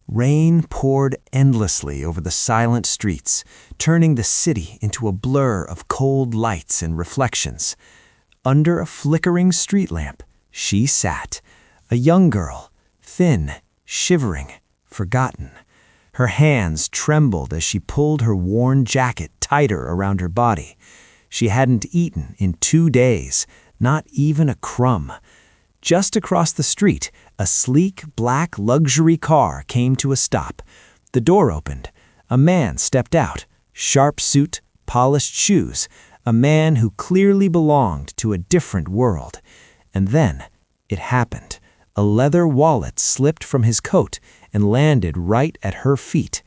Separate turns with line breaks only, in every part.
Rain poured endlessly over the silent streets, turning the city into a blur of cold lights and reflections. Under a flickering street lamp, she sat, a young girl, thin, shivering, forgotten. Her hands trembled as she pulled her worn jacket tighter around her body. She hadn't eaten in 2 days, not even a crumb. Just across the street, a sleek black luxury car came to a stop. The door opened. A man stepped out, sharp suit, polished shoes, a man who clearly belonged to a different world. And then it happened. A leather wallet slipped from his coat and landed right at her feet.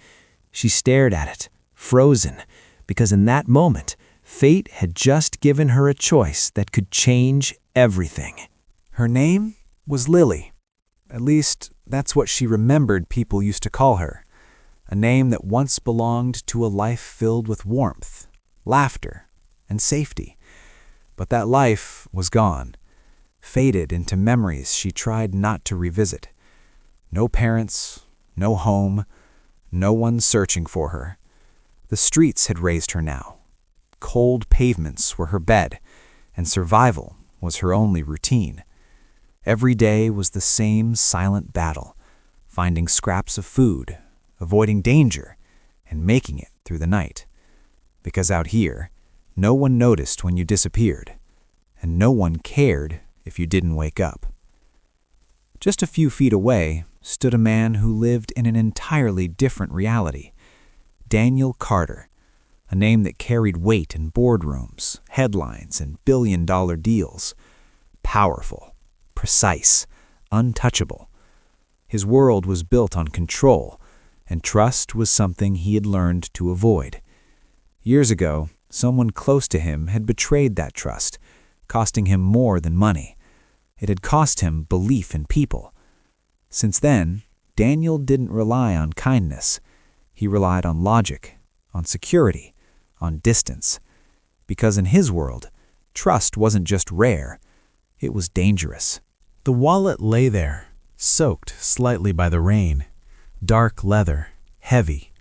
She stared at it, frozen, because in that moment, fate had just given her a choice that could change everything.
Her name was Lily. At least, that's what she remembered people used to call her. A name that once belonged to a life filled with warmth, laughter, and safety. But that life was gone, faded into memories she tried not to revisit. No parents, no home, no one searching for her. The streets had raised her now. Cold pavements were her bed, and survival was her only routine. Every day was the same silent battle, finding scraps of food, avoiding danger, and making it through the night. Because out here, no one noticed when you disappeared, and no one cared if you didn't wake up. Just a few feet away stood a man who lived in an entirely different reality. Daniel Carter, a name that carried weight in boardrooms, headlines, and billion-dollar deals. Powerful, precise, untouchable. His world was built on control, and trust was something he had learned to avoid. Years ago, someone close to him had betrayed that trust, costing him more than money. It had cost him belief in people. Since then, Daniel didn't rely on kindness. He relied on logic, on security, on distance. Because in his world, trust wasn't just rare, it was dangerous.
The wallet lay there, soaked slightly by the rain. Dark leather, heavy.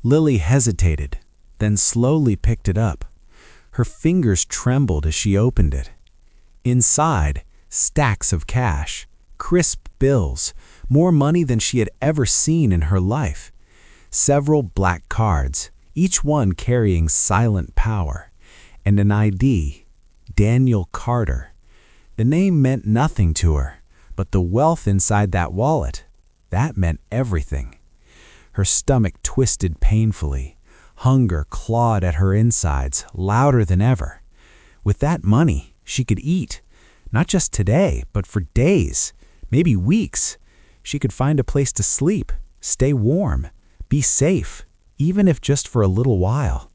Lily hesitated, then slowly picked it up. Her fingers trembled as she opened it. Inside, stacks of cash, crisp bills, more money than she had ever seen in her life. Several black cards, each one carrying silent power, and an ID, Daniel Carter. The name meant nothing to her, but the wealth inside that wallet, that meant everything. Her stomach twisted painfully. Hunger clawed at her insides, louder than ever. With that money, she could eat, not just today, but for days, maybe weeks. She could find a place to sleep, stay warm, be safe, even if just for a little while.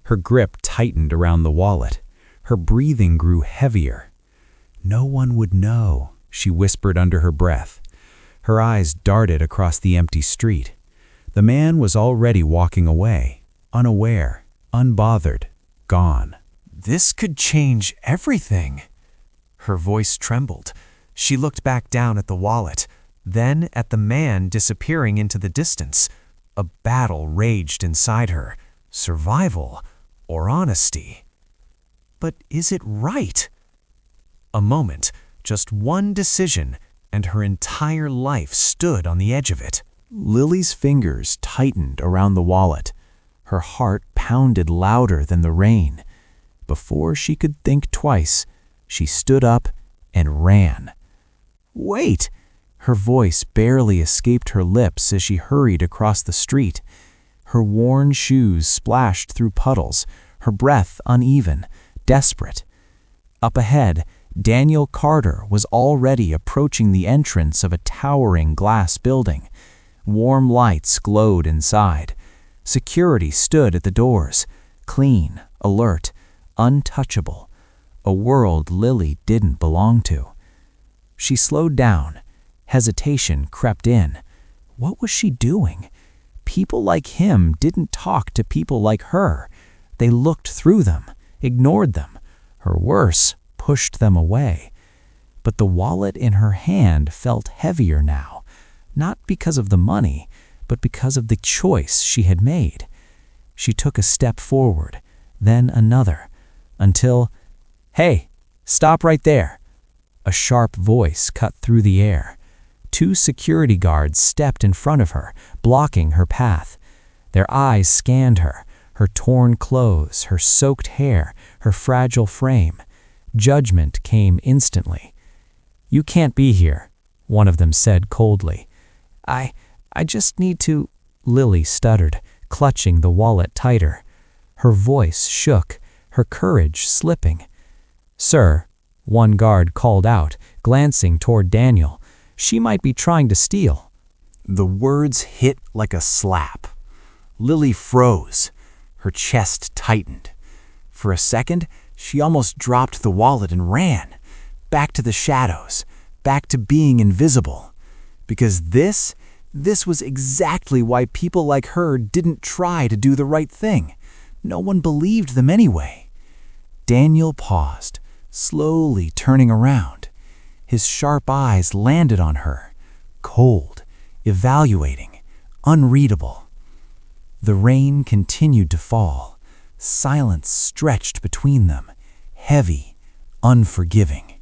Her grip tightened around the wallet. Her breathing grew heavier. No one would know, she whispered under her breath. Her eyes darted across the empty street. The man was already walking away, unaware, unbothered, gone.
This could change everything. Her voice trembled. She looked back down at the wallet, then at the man disappearing into the distance. A battle raged inside her, survival or honesty. But is it right? A moment, just one decision, and her entire life stood on the edge of it. Lily's fingers tightened around the wallet. Her heart pounded louder than the rain. Before she could think twice, she stood up and ran. "Wait!" Her voice barely escaped her lips as she hurried across the street. Her worn shoes splashed through puddles, her breath uneven, desperate. Up ahead, Daniel Carter was already approaching the entrance of a towering glass building. Warm lights glowed inside. Security stood at the doors, clean, alert, untouchable. A world Lily didn't belong to. She slowed down. Hesitation crept in. What was she doing? People like him didn't talk to people like her. They looked through them, ignored them, or worse, pushed them away. But the wallet in her hand felt heavier now.
not because of the money, but because of the choice she had made. She took a step forward, then another, until, "Hey, stop right there!" A sharp voice cut through the air. 2 security guards stepped in front of her, blocking her path. Their eyes scanned her torn clothes, her soaked hair, her fragile frame. Judgment came instantly. "You can't be here," one of them said coldly. I just need to," Lily stuttered, clutching the wallet tighter. Her voice shook, her courage slipping. "Sir," one guard called out, glancing toward Daniel, "she might be trying to steal."
The words hit like a slap. Lily froze. Her chest tightened. For a second, she almost dropped the wallet and ran, back to the shadows, back to being invisible. Because this was exactly why people like her didn't try to do the right thing. No one believed them anyway. Daniel paused, slowly turning around. His sharp eyes landed on her, cold, evaluating, unreadable. The rain continued to fall. Silence stretched between them, heavy, unforgiving.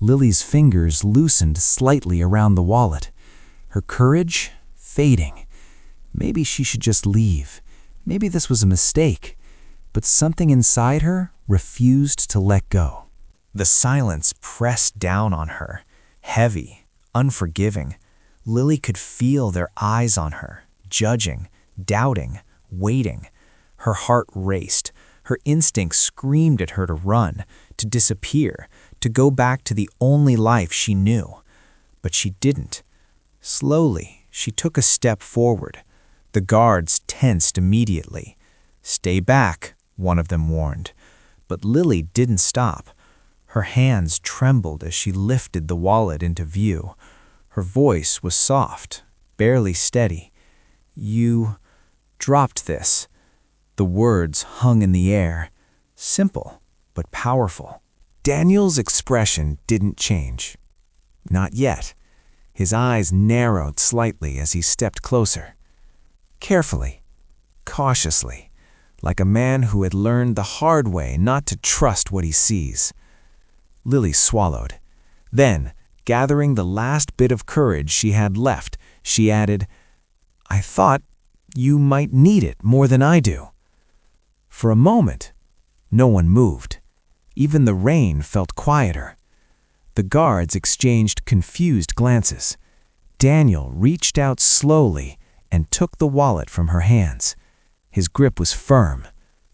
Lily's fingers loosened slightly around the wallet, her courage fading. Maybe she should just leave. Maybe this was a mistake. But something inside her refused to let go.
The silence pressed down on her, heavy, unforgiving. Lily could feel their eyes on her, judging, doubting, waiting. Her heart raced. Her instincts screamed at her to run, to disappear, to go back to the only life she knew. But she didn't. Slowly, she took a step forward. The guards tensed immediately. "Stay back," one of them warned. But Lily didn't stop. Her hands trembled as she lifted the wallet into view. Her voice was soft, barely steady. "You dropped this." The words hung in the air, simple but powerful. Daniel's expression didn't change. Not yet. His eyes narrowed slightly as he stepped closer. Carefully, cautiously, like a man who had learned the hard way not to trust what he sees. Lily swallowed. Then, gathering the last bit of courage she had left, she added, "I thought you might need it more than I do." For a moment, no one moved. Even the rain felt quieter. The guards exchanged confused glances. Daniel reached out slowly and took the wallet from her hands. His grip was firm,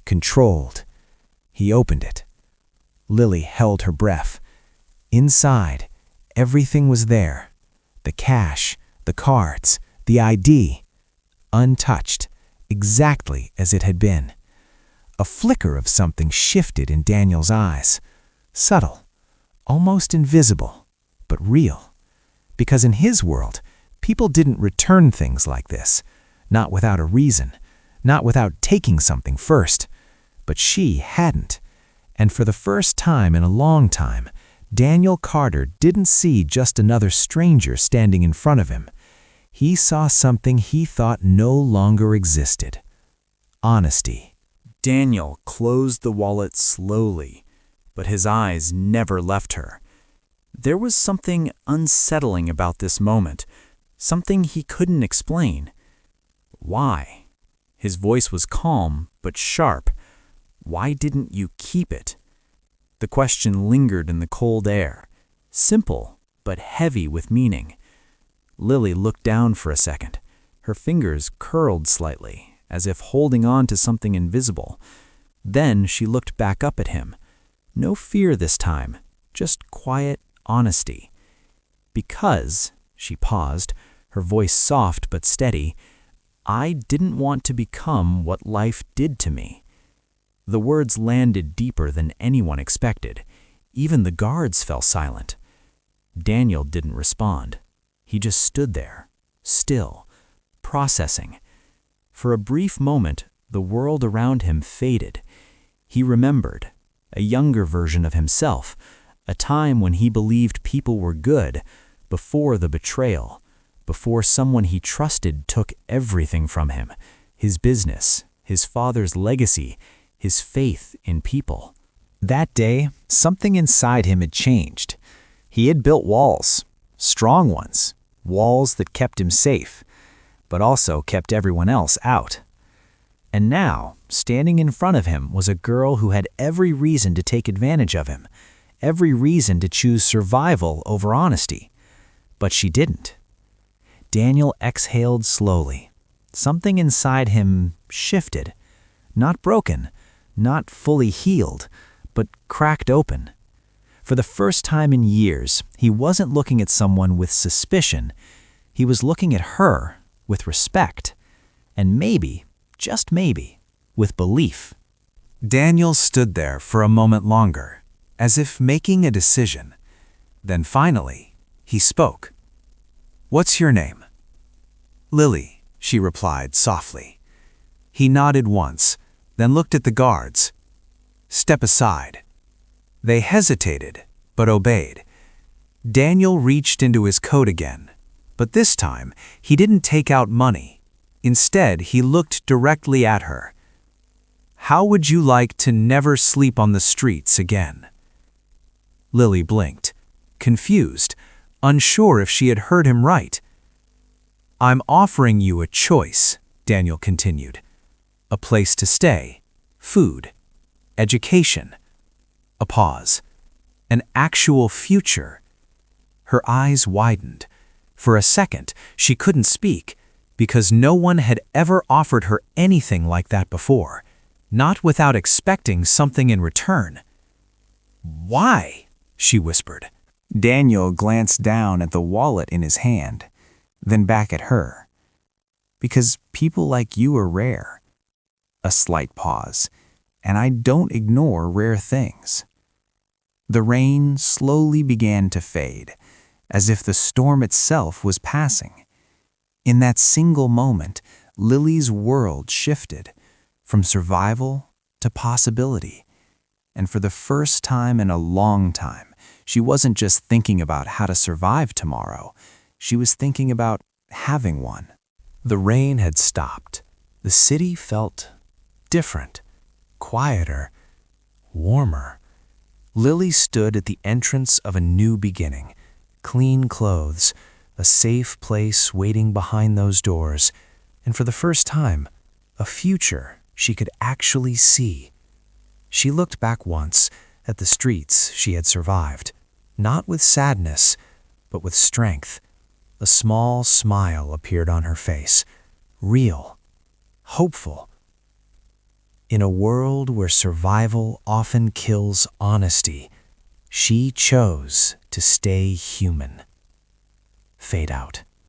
controlled. He opened it. Lily held her breath. Inside, everything was there. The cash, the cards, the ID. Untouched, exactly as it had been. A flicker of something shifted in Daniel's eyes. Subtle, almost invisible, but real. Because in his world, people didn't return things like this. Not without a reason. Not without taking something first. But she hadn't. And for the first time in a long time, Daniel Carter didn't see just another stranger standing in front of him. He saw something he thought no longer existed. Honesty. Daniel closed the wallet slowly, but his eyes never left her. There was something unsettling about this moment, something he couldn't explain. Why? His voice was calm but sharp. Why didn't you keep it? The question lingered in the cold air, simple but heavy with meaning. Lily looked down for a second. Her fingers curled slightly, as if holding on to something invisible. Then she looked back up at him. No fear this time, just quiet honesty. "Because," she paused, her voice soft but steady, "I didn't want to become what life did to me." The words landed deeper than anyone expected. Even the guards fell silent. Daniel didn't respond. He just stood there, still, processing. For a brief moment, the world around him faded. He remembered, a younger version of himself, a time when he believed people were good, before the betrayal,
before someone he trusted took everything from him: his business, his father's legacy, his faith in people. That day, something inside him had changed. He had built walls, strong ones, walls that kept him safe, but also kept everyone else out. And now, standing in front of him was a girl who had every reason to take advantage of him, every reason to choose survival over honesty. But she didn't. Daniel exhaled slowly. Something inside him shifted. Not broken, not fully healed, but cracked open. For the first time in years, he wasn't looking at someone with suspicion. He was looking at her with respect. And maybe, just maybe, with belief.
Daniel stood there for a moment longer, as if making a decision. Then finally, he spoke. "What's your name?" "Lily," she replied softly. He nodded once, then looked at the guards. "Step aside." They hesitated, but obeyed. Daniel reached into his coat again, but this time he didn't take out money. Instead, he looked directly at her. "How would you like to never sleep on the streets again?" Lily blinked, confused, unsure if she had heard him right. "I'm offering you a choice," Daniel continued. "A place to stay, food, education." A pause. An actual future. Her eyes widened. For a second, she couldn't speak, because no one had ever offered her anything like that before, not without expecting something in return. "Why?" she whispered.
Daniel glanced down at the wallet in his hand, then back at her. "Because people like you are rare." A slight pause. "And I don't ignore rare things." The rain slowly began to fade, as if the storm itself was passing. In that single moment, Lily's world shifted from survival to possibility. And for the first time in a long time, she wasn't just thinking about how to survive tomorrow. She was thinking about having one.
The rain had stopped. The city felt different, quieter, warmer. Lily stood at the entrance of a new beginning. Clean clothes, a safe place waiting behind those doors, and for the first time, a future she could actually see. She looked back once at the streets she had survived, not with sadness, but with strength. A small smile appeared on her face, real, hopeful. In a world where survival often kills honesty, she chose to stay human. Fade out.